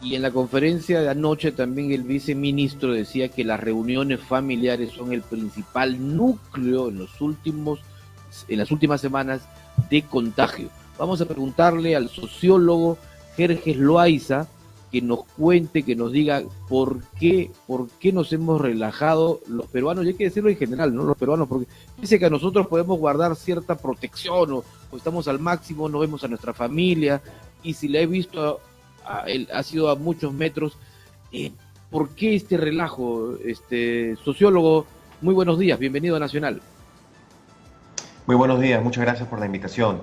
Y en la conferencia de anoche también el viceministro decía que las reuniones familiares son el principal núcleo en las últimas semanas de contagio. Vamos a preguntarle al sociólogo Jerjes Loaiza que nos cuente, que nos diga por qué nos hemos relajado los peruanos, y hay que decirlo en general, ¿no? Los peruanos, porque dice que a nosotros podemos guardar cierta protección o estamos al máximo, no vemos a nuestra familia, y si la he visto, él ha sido a muchos metros. ¿Por qué este relajo? Sociólogo, muy buenos días, bienvenido a Nacional. Muy buenos días, muchas gracias por la invitación.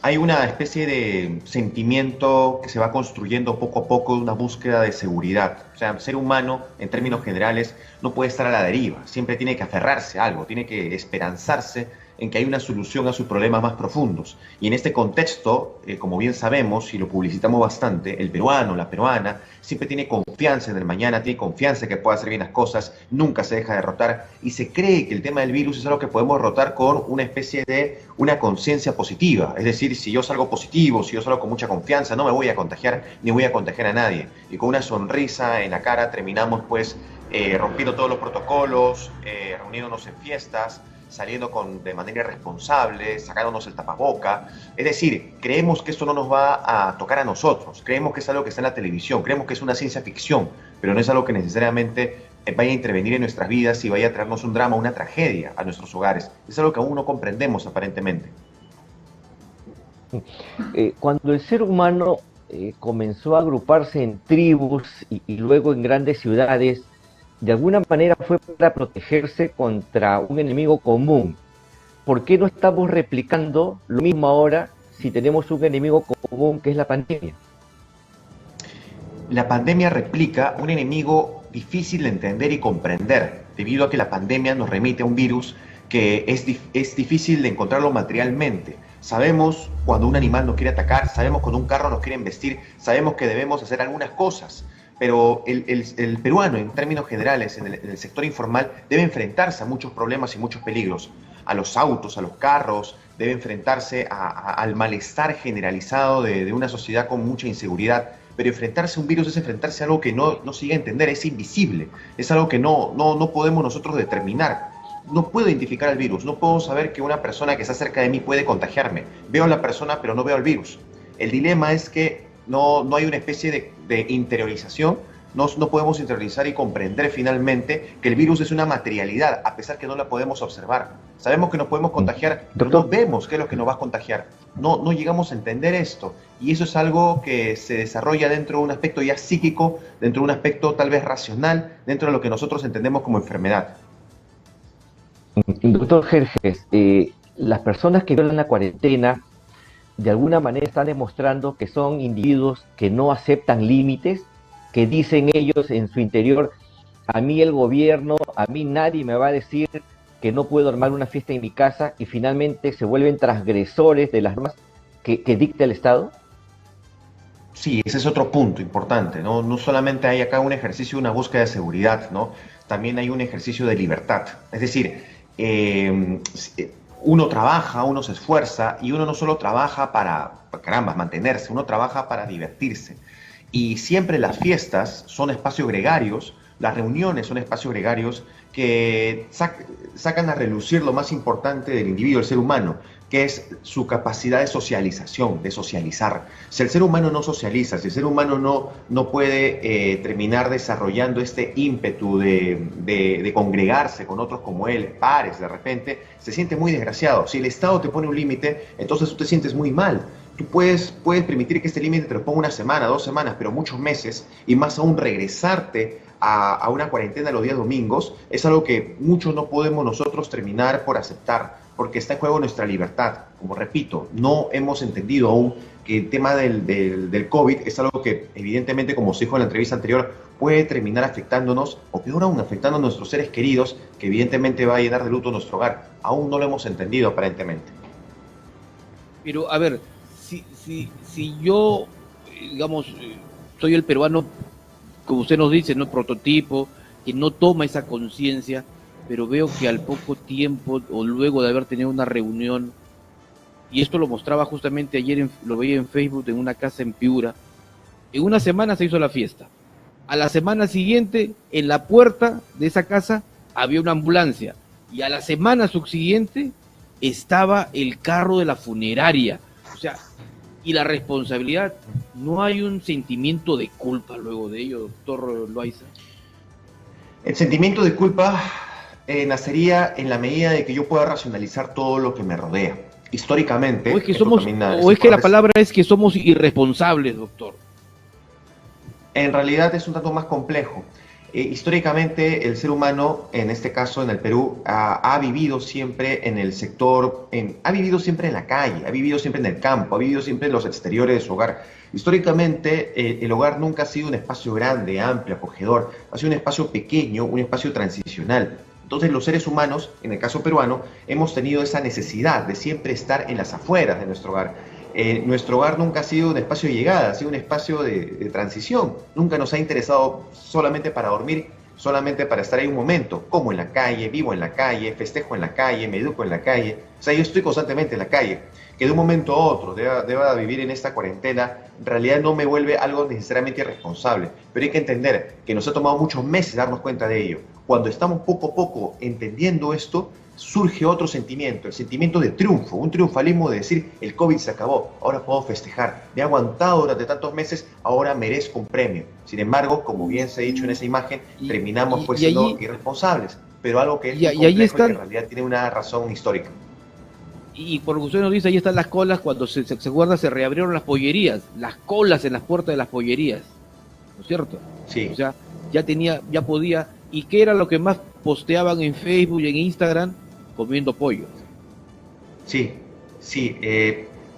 Hay una especie de sentimiento que se va construyendo poco a poco de una búsqueda de seguridad. O sea, el ser humano, en términos generales, no puede estar a la deriva. Siempre tiene que aferrarse a algo, tiene que esperanzarse en que hay una solución a sus problemas más profundos. Y en este contexto, como bien sabemos, y lo publicitamos bastante, el peruano, la peruana, siempre tiene confianza en el mañana, tiene confianza en que pueda hacer bien las cosas, nunca se deja derrotar, y se cree que el tema del virus es algo que podemos derrotar con una especie de una conciencia positiva. Es decir, si yo salgo positivo, si yo salgo con mucha confianza, no me voy a contagiar, ni voy a contagiar a nadie. Y con una sonrisa en la cara terminamos pues rompiendo todos los protocolos, reuniéndonos en fiestas, saliendo de manera responsable, sacándonos el tapaboca. Es decir, creemos que esto no nos va a tocar a nosotros, creemos que es algo que está en la televisión, creemos que es una ciencia ficción, pero no es algo que necesariamente vaya a intervenir en nuestras vidas y vaya a traernos un drama, una tragedia a nuestros hogares. Es algo que aún no comprendemos aparentemente. Cuando el ser humano comenzó a agruparse en tribus y luego en grandes ciudades, de alguna manera fue para protegerse contra un enemigo común. ¿Por qué no estamos replicando lo mismo ahora si tenemos un enemigo común que es la pandemia? La pandemia replica un enemigo difícil de entender y comprender, debido a que la pandemia nos remite a un virus que es difícil de encontrarlo materialmente. Sabemos cuando un animal nos quiere atacar, sabemos cuando un carro nos quiere embestir, sabemos que debemos hacer algunas cosas, pero el peruano, en términos generales, en el sector informal, debe enfrentarse a muchos problemas y muchos peligros. A los autos, a los carros, debe enfrentarse al malestar generalizado de una sociedad con mucha inseguridad. Pero enfrentarse a un virus es enfrentarse a algo que no se llega a entender, es invisible, es algo que no podemos nosotros determinar. No puedo identificar al virus, no puedo saber que una persona que está cerca de mí puede contagiarme. Veo a la persona, pero no veo al virus. El dilema es que no hay una especie de interiorización, no podemos interiorizar y comprender finalmente que el virus es una materialidad, a pesar que no la podemos observar. Sabemos que nos podemos contagiar, pero no vemos qué es lo que nos va a contagiar. No llegamos a entender esto, y eso es algo que se desarrolla dentro de un aspecto ya psíquico, dentro de un aspecto tal vez racional, dentro de lo que nosotros entendemos como enfermedad. Doctor Jerjes, las personas que violan la cuarentena de alguna manera están demostrando que son individuos que no aceptan límites, que dicen ellos en su interior: a mí el gobierno, a mí nadie me va a decir que no puedo armar una fiesta en mi casa, y finalmente se vuelven transgresores de las normas que dicta el Estado. Sí, ese es otro punto importante, ¿no? No solamente hay acá un ejercicio, una búsqueda de seguridad, ¿no? También hay un ejercicio de libertad. Es decir, uno trabaja, uno se esfuerza, y uno no solo trabaja para, caramba, mantenerse, uno trabaja para divertirse. Y siempre las fiestas son espacios gregarios, las reuniones son espacios gregarios que sacan a relucir lo más importante del individuo, el ser humano, que es su capacidad de socialización, de socializar. Si el ser humano no socializa, si el ser humano no puede terminar desarrollando este ímpetu de congregarse con otros como él, pares de repente, se siente muy desgraciado. Si el Estado te pone un límite, entonces tú te sientes muy mal. Tú puedes permitir que este límite te lo ponga una semana, 2 semanas, pero muchos meses, y más aún regresarte a una cuarentena los días domingos, es algo que muchos no podemos nosotros terminar por aceptar, porque está en juego nuestra libertad. Como repito, no hemos entendido aún que el tema del COVID es algo que evidentemente, como se dijo en la entrevista anterior, puede terminar afectándonos, o peor aún, afectando a nuestros seres queridos, que evidentemente va a llenar de luto nuestro hogar. Aún no lo hemos entendido aparentemente. Pero, a ver, si yo, digamos, soy el peruano, como usted nos dice, ¿no? Prototipo, que no toma esa conciencia, pero veo que al poco tiempo o luego de haber tenido una reunión, y esto lo mostraba justamente ayer, lo veía en Facebook, en una casa en Piura, En una semana se hizo la fiesta. A la semana siguiente, en la puerta de esa casa había una ambulancia. Y a la semana subsiguiente estaba el carro de la funeraria. O sea, y la responsabilidad, ¿no hay un sentimiento de culpa luego de ello, doctor Loaiza? El sentimiento de culpa nacería en la medida de que yo pueda racionalizar todo lo que me rodea. Históricamente, O es que somos, o es que la palabra es que somos irresponsables, doctor. En realidad es un tanto más complejo. Históricamente el ser humano, en este caso en el Perú, ha vivido siempre en el sector, ha vivido siempre en la calle, ha vivido siempre en el campo, ha vivido siempre en los exteriores de su hogar. Históricamente el hogar nunca ha sido un espacio grande, amplio, acogedor, ha sido un espacio pequeño, un espacio transicional. Entonces los seres humanos, en el caso peruano, hemos tenido esa necesidad de siempre estar en las afueras de nuestro hogar. Nuestro hogar nunca ha sido un espacio de llegada, ha sido un espacio de transición. Nunca nos ha interesado solamente para dormir, solamente para estar ahí un momento. Como en la calle, vivo en la calle, festejo en la calle, me educo en la calle. O sea, yo estoy constantemente en la calle. Que de un momento a otro deba vivir en esta cuarentena, en realidad no me vuelve algo necesariamente irresponsable. Pero hay que entender que nos ha tomado muchos meses darnos cuenta de ello. Cuando estamos poco a poco entendiendo esto, surge otro sentimiento, el sentimiento de triunfo, un triunfalismo de decir, el COVID se acabó, ahora puedo festejar, me he aguantado durante tantos meses, ahora merezco un premio. Sin embargo, como bien se ha dicho en esa imagen, terminamos pues siendo irresponsables, pero algo que es muy complejo y que en realidad tiene una razón histórica. Y por lo que usted nos dice, ahí están las colas, cuando se acuerda, se reabrieron las pollerías, las colas en las puertas de las pollerías, ¿no es cierto? Sí. O sea, ya podía, ¿y qué era lo que más posteaban en Facebook y en Instagram? Comiendo pollo. Sí,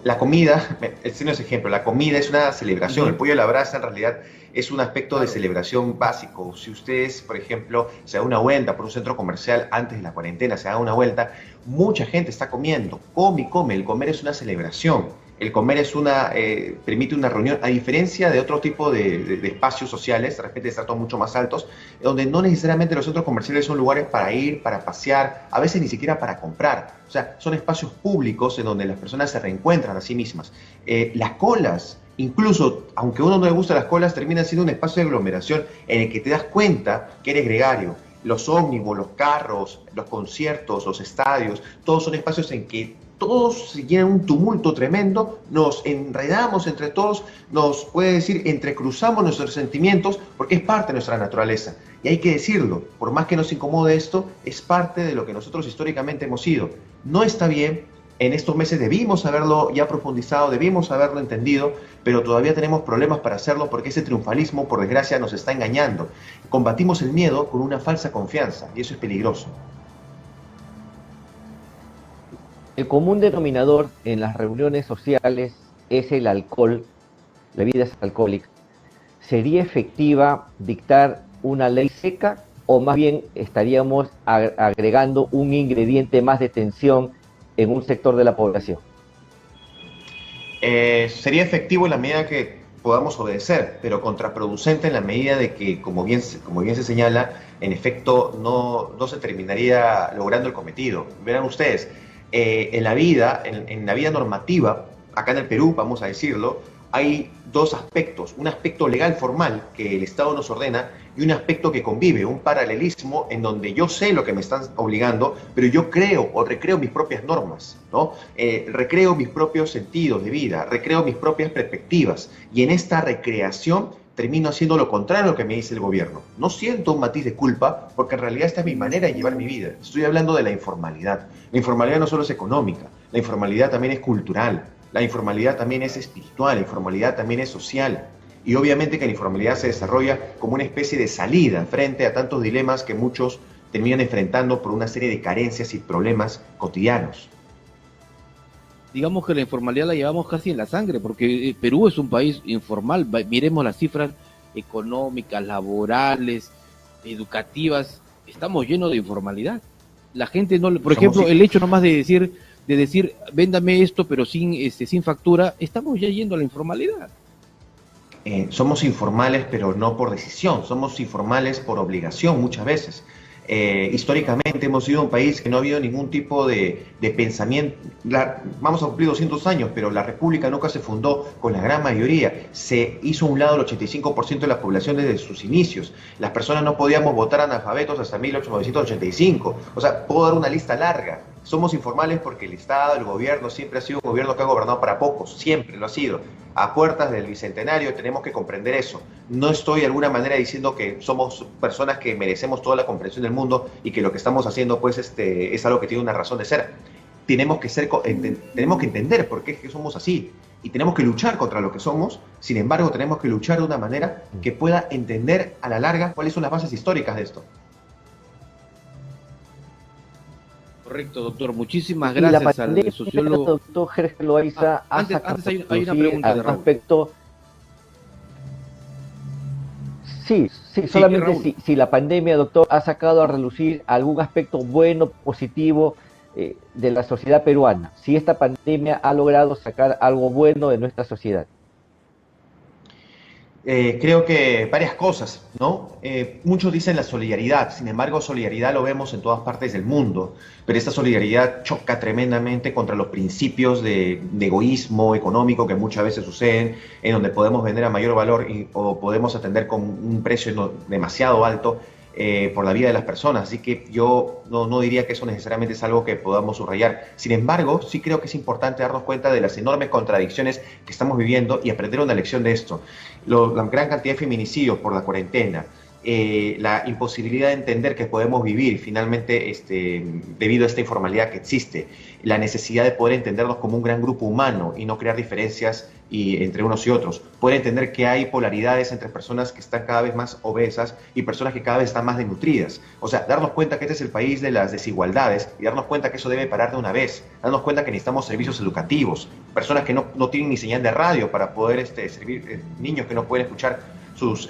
la comida, este no es ejemplo, la comida es una celebración, el pollo a la brasa en realidad es un aspecto de celebración básico. Si ustedes, por ejemplo, se da una vuelta por un centro comercial antes de la cuarentena, se da una vuelta, mucha gente está comiendo, come, el comer es una celebración. El comer permite una reunión, a diferencia de otro tipo de espacios sociales, de repente de estratos mucho más altos, donde no necesariamente los centros comerciales son lugares para ir, para pasear, a veces ni siquiera para comprar. O sea, son espacios públicos en donde las personas se reencuentran a sí mismas. Las colas, incluso, aunque a uno no le gusta las colas, terminan siendo un espacio de aglomeración en el que te das cuenta que eres gregario. Los ómnibus, los carros, los conciertos, los estadios, todos son espacios en que todos se llenan un tumulto tremendo, nos enredamos entre todos, nos puede decir, entrecruzamos nuestros sentimientos, porque es parte de nuestra naturaleza. Y hay que decirlo, por más que nos incomode esto, es parte de lo que nosotros históricamente hemos sido. No está bien, en estos meses debimos haberlo ya profundizado, debimos haberlo entendido, pero todavía tenemos problemas para hacerlo porque ese triunfalismo, por desgracia, nos está engañando. Combatimos el miedo con una falsa confianza, y eso es peligroso. El común denominador en las reuniones sociales es el alcohol, bebidas alcohólicas. ¿Sería efectiva dictar una ley seca o más bien estaríamos agregando un ingrediente más de tensión en un sector de la población? Sería efectivo en la medida que podamos obedecer, pero contraproducente en la medida de que, como bien se señala, en efecto no se terminaría logrando el cometido. Verán ustedes, en la vida normativa, acá en el Perú, vamos a decirlo, hay dos aspectos, un aspecto legal formal que el Estado nos ordena y un aspecto que convive, un paralelismo en donde yo sé lo que me están obligando, pero yo creo o recreo mis propias normas, ¿no? Recreo mis propios sentidos de vida, recreo mis propias perspectivas y en esta recreación termino haciendo lo contrario a lo que me dice el gobierno. No siento un matiz de culpa porque en realidad esta es mi manera de llevar mi vida. Estoy hablando de la informalidad. La informalidad no solo es económica, la informalidad también es cultural. La informalidad también es espiritual, la informalidad también es social. Y obviamente que la informalidad se desarrolla como una especie de salida frente a tantos dilemas que muchos terminan enfrentando por una serie de carencias y problemas cotidianos. Digamos que la informalidad la llevamos casi en la sangre, porque Perú es un país informal. Miremos las cifras económicas, laborales, educativas. Estamos llenos de informalidad. La gente no, por ejemplo, el hecho nomás de decir, véndame esto, pero sin factura, estamos ya yendo a la informalidad. Somos informales, pero no por decisión, somos informales por obligación muchas veces. Históricamente hemos sido un país que no ha habido ningún tipo de pensamiento. Vamos a cumplir 200 años, pero la República nunca se fundó con la gran mayoría. Se hizo a un lado el 85% de la población desde sus inicios. Las personas no podíamos votar analfabetos hasta 1885. O sea, puedo dar una lista larga. Somos informales porque el Estado, el gobierno, siempre ha sido un gobierno que ha gobernado para pocos, siempre lo ha sido. A puertas del Bicentenario tenemos que comprender eso. No estoy de alguna manera diciendo que somos personas que merecemos toda la comprensión del mundo y que lo que estamos haciendo pues es algo que tiene una razón de ser. Tenemos que entender por qué es que somos así y tenemos que luchar contra lo que somos. Sin embargo, tenemos que luchar de una manera que pueda entender a la larga cuáles son las bases históricas de esto. Correcto, doctor. Muchísimas Y la gracias al pandemia, sociólogo. doctor Jorge Loaiza, Antes hay una pregunta de al Raúl. respecto. Sí, Sí, solamente Raúl. si la pandemia, doctor, ha sacado a relucir algún aspecto bueno, positivo de la sociedad peruana. Si esta pandemia ha logrado sacar algo bueno de nuestra sociedad. Creo que varias cosas, ¿no? Muchos dicen la solidaridad, sin embargo, solidaridad lo vemos en todas partes del mundo, pero esta solidaridad choca tremendamente contra los principios de egoísmo económico que muchas veces suceden, en donde podemos vender a mayor valor o podemos atender con un precio demasiado alto por la vida de las personas. Así que yo no diría que eso necesariamente es algo que podamos subrayar. Sin embargo, sí creo que es importante darnos cuenta de las enormes contradicciones que estamos viviendo y aprender una lección de esto. La gran cantidad de feminicidios por la cuarentena, la imposibilidad de entender que podemos vivir finalmente debido a esta informalidad que existe, la necesidad de poder entendernos como un gran grupo humano y no crear diferencias entre unos y otros, poder entender que hay polaridades entre personas que están cada vez más obesas y personas que cada vez están más desnutridas. O sea, darnos cuenta que este es el país de las desigualdades y darnos cuenta que eso debe parar de una vez, darnos cuenta que necesitamos servicios educativos, personas que no tienen ni señal de radio para poder servir, niños que no pueden escuchar sus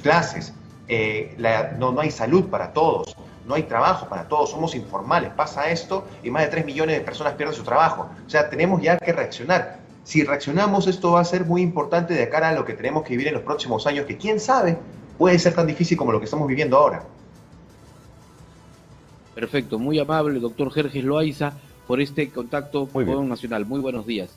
clases. No hay salud para todos, no hay trabajo para todos, somos informales, pasa esto y más de 3 millones de personas pierden su trabajo. O sea, tenemos ya que reaccionar. Si reaccionamos, esto va a ser muy importante de cara a lo que tenemos que vivir en los próximos años, que quién sabe, puede ser tan difícil como lo que estamos viviendo ahora. Perfecto, muy amable, doctor Jerjes Loaiza, por este contacto con Nacional. Muy buenos días.